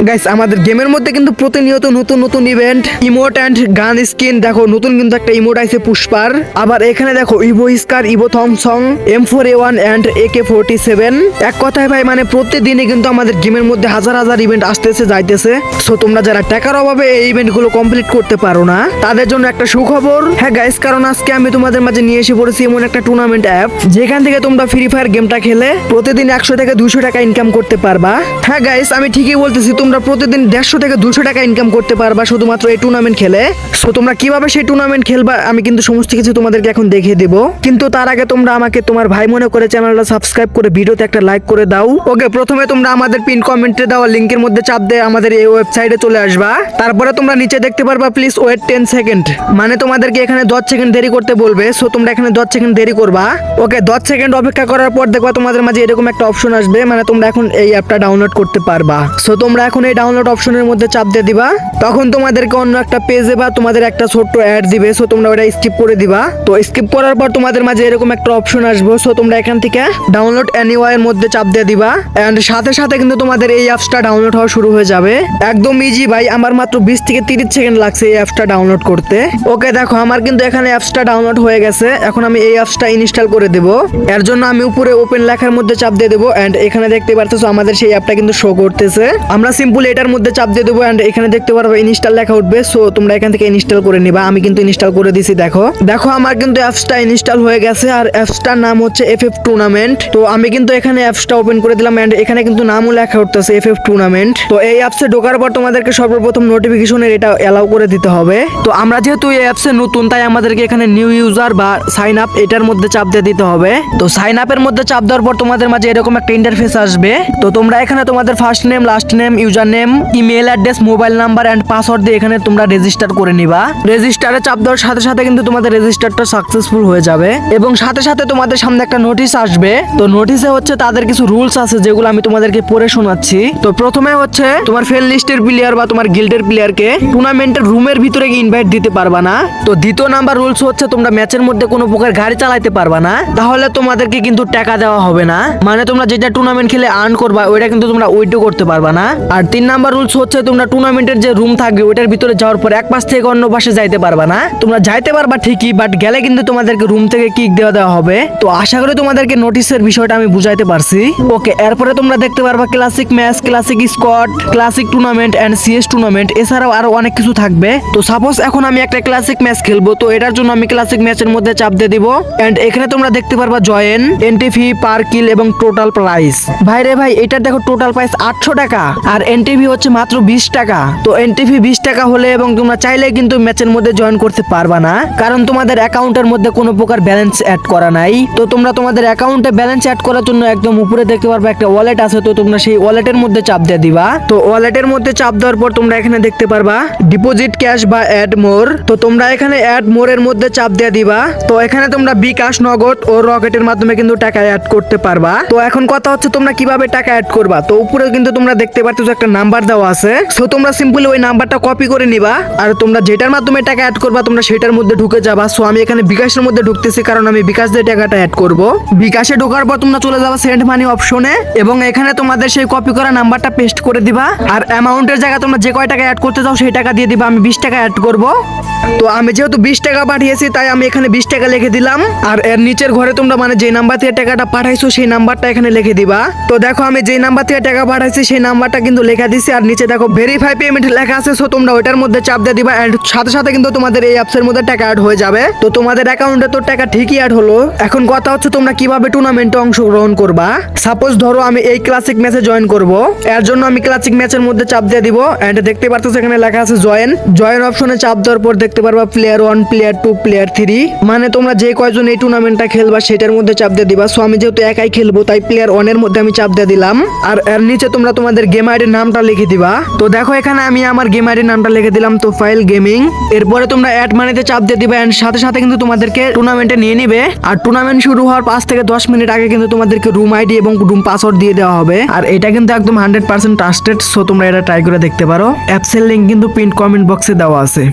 Guys আমাদের গেমের মধ্যে কিন্তু প্রতিনিয়ত নতুন নতুন event, emote and gun skin. দেখো নতুন কিন্তু একটা ইমোট আছে পুষ্পার। আবার এখানে দেখো Evo Scar, Evo Thompson, M4A1 and AK47। এক কথায় ভাই মানে প্রতিদিনই কিন্তু আমাদের গেমের মধ্যে হাজার হাজার ইভেন্ট আসতেছে যাইতেছে। সো তোমরা যারা টাকার অভাবে এই ইভেন্ট গুলো কমপ্লিট করতে পারো না, তাদের জন্য একটা সুখবর। হ্যাঁ গাইস, কারণ আজকে আমি তোমাদের মাঝে নিয়ে এসে পড়েছি এমন একটা টুর্নামেন্ট অ্যাপ, যেখান থেকে তোমরা ফ্রি ফায়ার গেমটা খেলে প্রতিদিন 100 থেকে 200 টাকা ইনকাম করতে পারবা। হ্যাঁ গাইস, আমি ঠিকই বলতেছি, তোমরা প্রতিদিন 150 থেকে 200 টাকা ইনকাম করতে পারবা শুধুমাত্র এই টুর্নামেন্ট খেলে। সো তোমরা কিভাবে সেই টুর্নামেন্ট খেলবা আমি কিন্তু সমস্ত কিছু তোমাদেরকে এখন দেখিয়ে দেব। কিন্তু তার আগে তোমরা আমাকে তোমার ভাই মনে করে চ্যানেলটা সাবস্ক্রাইব করে ভিডিওতে একটা লাইক করে দাও। ওকে, প্রথমে তোমরা আমাদের পিন কমেন্টে দেওয়া লিংকের মধ্যে চাপ দিয়ে আমাদের এই ওয়েবসাইটে চলে আসবা। তারপরে তোমরা নিচে দেখতে পারবা প্লিজ ওয়েট 10 সেকেন্ড, মানে তোমাদেরকে এখানে 10 সেকেন্ড দেরি করতে বলবে। সো তোমরা এখানে 10 সেকেন্ড দেরি করবা। ওকে, 10 সেকেন্ড অপেক্ষা করার পর দেখবা তোমাদের মাঝে এরকম একটা অপশন আসবে, মানে তোমরা এখন এই অ্যাপটা ডাউনলোড করতে পারবা। সো তোমরা এখন এই ডাউনলোড অপশনের মধ্যে চাপ দিয়ে দিবা। তখন তোমাদেরকে অন্য একটা পেজে বা তোমাদের একটা ছোট্ট অ্যাড দিবে। সো তোমরা ওটা স্কিপ করে দিবা। তো স্কিপ করার পর তোমাদের মাঝে এরকম একটা অপশন আসবে। সো তোমরা এখান থেকে ডাউনলোড এনিওয়ার এর মধ্যে চাপ দিয়ে দিবা। এন্ড সাথে সাথে কিন্তু তোমাদের এই অ্যাপসটা ডাউনলোড হওয়া শুরু হয়ে যাবে। একদম ইজি ভাই, আমার মাত্র 20 থেকে 30 সেকেন্ড লাগছে এই অ্যাপসটা ডাউনলোড করতে। ওকে দেখো, আমার কিন্তু এখানে অ্যাপসটা ডাউনলোড হয়ে গেছে। এখন আমি এই অ্যাপসটা ইনস্টল করে দেব। এর জন্য আমি উপরে ওপেন লেখার মধ্যে চাপ দিয়ে দেবো। এন্ড এখানে দেখতে পারতেছো আমাদের সেই অ্যাপটা কিন্তু শো করতেছে। আমরা সিম্পল এটার মধ্যে চাপ দিয়ে দেবো। এন্ড এখানে দেখতে পারবো ইনস্টল লেখা উঠবে। সো তোমরা এখান থেকে ইনস্টল করে নিবা। আমি কিন্তু ইনস্টল করে দিছি। দেখো আমার কিন্তু অ্যাপসটা ইনস্টল হয়ে গেছে। আর অ্যাপসটার নাম হচ্ছে FF টুর্নামেন্ট। তো আমি কিন্তু এখানে অ্যাপসটা ওপেন করে দিলাম। এন্ড এখানে কিন্তু নামও লেখা উঠতেছে FF টুর্নামেন্ট। তো এই অ্যাপসে ঢোকার পর তোমাদেরকে সর্বপ্রথম নোটিফিকেশনের এটা এলাও করে দিতে হবে। তো আমরা যেহেতু এই অ্যাপসে নতুন, তাই আমাদেরকে এখানে নিউ ইউজার বা সাইন আপ এটার মধ্যে চাপ দিয়ে দিতে হবে। তো সাইন আপের মধ্যে চাপ দেওয়ার পর তোমাদের মাঝে এরকম একটা ইন্টারফেস আসবে। তো তোমরা এখানে তোমাদের first name, last name, user name, email address, mobile number and password দিয়ে এখানে তোমরা রেজিস্টার করে নিবা। রেজিস্টারে চাপ দেওয়ার সাথে সাথে কিন্তু তোমাদের রেজিস্টারটা সাকসেসফুল হয়ে যাবে এবং সাথে সাথে তোমাদের সামনে একটা নোটিশ আসবে। তো নোটিশে হচ্ছে তাদের কিছু রুলস আছে, যেগুলো আমি তোমাদেরকে পড়ে শোনাচ্ছি। তো প্রথমে হচ্ছে তোমার ফ্রেন্ড লিস্টের প্লেয়ার বা তোমার গিল্ডের প্লেয়ারকে টুর্নামেন্টের রুমের ভিতরে ইনভাইট দিতে পারবা না। তো দ্বিতীয় নাম্বার রুলস হচ্ছে তোমরা ম্যাচের মধ্যে কোনো প্রকার গাড়ি চালাতে পারবা না, তাহলে তোমাদেরকে কিন্তু টাকা দেওয়া হবে না। মানে তোমরা যেটা টুর্নামেন্ট খেলে আর্ন করবা ওইটা কিন্তু তোমরা উইথড্র করতে পারবা না। আর 3 নাম্বার রুলস হচ্ছে তোমরা টুর্নামেন্টের যে রুম থাকবে ওইটার ভিতরে যাওয়ার পর এক পাশ থেকে অন্য পাশে যাইতে পারবা না। তোমরা যাইতে পারবা ঠিকই, বাট গেলে কিন্তু তোমাদেরকে রুম থেকে কিক দেওয়া হবে। তো আশা করি তোমাদেরকে নোটিশের বিষয়টা আমি বুঝাইতে পারছি। ওকে, এরপরে তোমরা দেখতে পারবা classic match, classic squad, classic tournament and CS tournament, এছাড়াও আরো অনেক কিছু থাকবে। তো সাপোজ এখন আমি একটা ক্লাসিক ম্যাচ খেলবো, তো এটার জন্য আমি ক্লাসিক ম্যাচের মধ্যে চাপ দিয়ে দিব। এন্ড এখানে তোমরা দেখতে পারবা জয়েন, এন্ট্রি ফি, পার কিল এবং টোটাল প্রাইস। ভাই রে ভাই, এটার দেখো টোটাল প্রাইস 800 টাকা আর এন্ট্রি ফি হচ্ছে মাত্র 20 টাকা। তো এন্ট্রি ফি 20 টাকা হলে এবং তোমরা চাইলে কিন্তু ম্যাচের মধ্যে জয়েন করতে পারবা না, কারণ তোমাদের অ্যাকাউন্টের মধ্যে কোনো প্রকার ব্যালেন্স অ্যাড করা নাই। তো তোমরা তোমাদের অ্যাকাউন্টে ব্যালেন্স অ্যাড করার জন্য একদম উপরে দেখতে পারবা একটা ওয়ালেট আছে। তো তোমরা সেই ওয়ালেটের মধ্যে চাপ দিয়ে দিবা। তো ওয়ালেটের মধ্যে চাপ দেওয়ার পর তোমরা এখানে দেখতে পারবা ডিপোজিট ক্যাশ বা অ্যাড মোর। তো তোমরা এখানে অ্যাড মোর এর মধ্যে চাপ দিয়ে দিবা। তো এখানে তোমরা বিকাশ, নগদ ও রকেটের মাধ্যমে কিন্তু টাকা অ্যাড করতে পারবা। তো এখন কথা হচ্ছে তোমরা কিভাবে টাকা অ্যাড করবা। তো উপরে কিন্তু তোমরা দেখতে পাচ্ছ একটা নাম্বার দেওয়া আছে। সো তোমরা সিম্পলি ওই নাম্বারটা কপি করে নিবা। আর তোমরা যেটার মাধ্যমে টাকা অ্যাড করবা তোমরা সেটার মধ্যে ঢুকে যাবা। সো আমি এখানে বিকাশের মধ্যে ঢুকতেছি, কারণ আমি বিকাশ দিয়ে টাকাটা অ্যাড করব। বিকাশে ঢোকার পর তোমরা চলে যাবা সেন্ড মানি অপশনে এবং এখানে তোমাদের সেই কপি করা নাম্বারটা পেস্ট করে দিবা। আর অ্যামাউন্টের জায়গায় তোমরা যে কয় টাকা অ্যাড করতে চাও সেই টাকা দিয়ে দিবা। আমি 20 টাকা অ্যাড করব। তো আমি যেহেতু 20 টাকা পাঠিয়েছি তাই আমি এখানে 20 টাকা লিখে দিলাম। আর এর নিচের ঘরে তোমরা মানে যে নাম্বার থেকে টাকাটা পাঠাইছো সেই নাম্বারটা এখানে লিখে দিবা। তো দেখো আমি যে নাম্বার থেকে টাকা পাঠাইছি সেই নাম্বারটা কিন্তু লেখা দিছি। আর নিচে দেখো ভেরিফাই পেমেন্ট লেখা আছে। সো তোমরা ওইটার মধ্যে চাপ দিয়ে দিবা। এন্ড সাথে সাথে কিন্তু তোমাদের এই অ্যাপসের মধ্যে টাকা অ্যাড হয়ে যাবে। তো তোমাদের অ্যাকাউন্টে তো টাকা ঠিকই অ্যাড হলো। এখন কথা হচ্ছে তোমরা কিভাবে টুর্নামেন্টে অংশগ্রহণ করবা। সাপোজ ধরো আমি এই ক্লাসিক ম্যাচে জয়েন করব, এর জন্য আমি ক্লাসিক ম্যাচের মধ্যে চাপ দিয়ে দিব। এন্ড দেখতে পাচ্ছ এখানে লেখা আছে জয়েন অপশনে চাপ দেওয়ার পর দেখতে পারবা প্লেয়ার 1, প্লেয়ার 2, প্লেয়ার 3, মানে তোমরা যে কয়জন এই টুর্নামেন্টটা খেলবা সেটার মধ্যে চাপ দিয়ে দিবা। সো আমি যেহেতু একাই খেলবো তাই প্লেয়ার 1 এর মধ্যে আমি চাপ দিয়ে দিলাম। আর এর নিচে তোমরা তোমাদের গেম আইডির নামটা লিখে দিবা। তো দেখো এখানে আমি আমার গেম আইডির নামটা লিখে দিলাম, তো ফাইল গেমিং। এরপরে তোমরা অ্যাড মানিতে চাপ দিয়ে দিবা। এন্ড সাথে সাথে কিন্তু তোমাদেরকে টুর্নামেন্টে নিয়ে নিবে। আর টুর্নামেন্ট শুরু হওয়ার 5 থেকে 10 মিনিট আগে কিন্তু তোমাদেরকে রুম আইডি এবং রুম পাসওয়ার্ড দিয়ে দেওয়া হবে। আর এটা কিন্তু একদম 100% ট্রাস্টেড। সো তোমরা এটা ট্রাই করে দেখতে পারো। অ্যাপসের লিংক কিন্তু পিন কমেন্ট বক্সে দেওয়া আছে।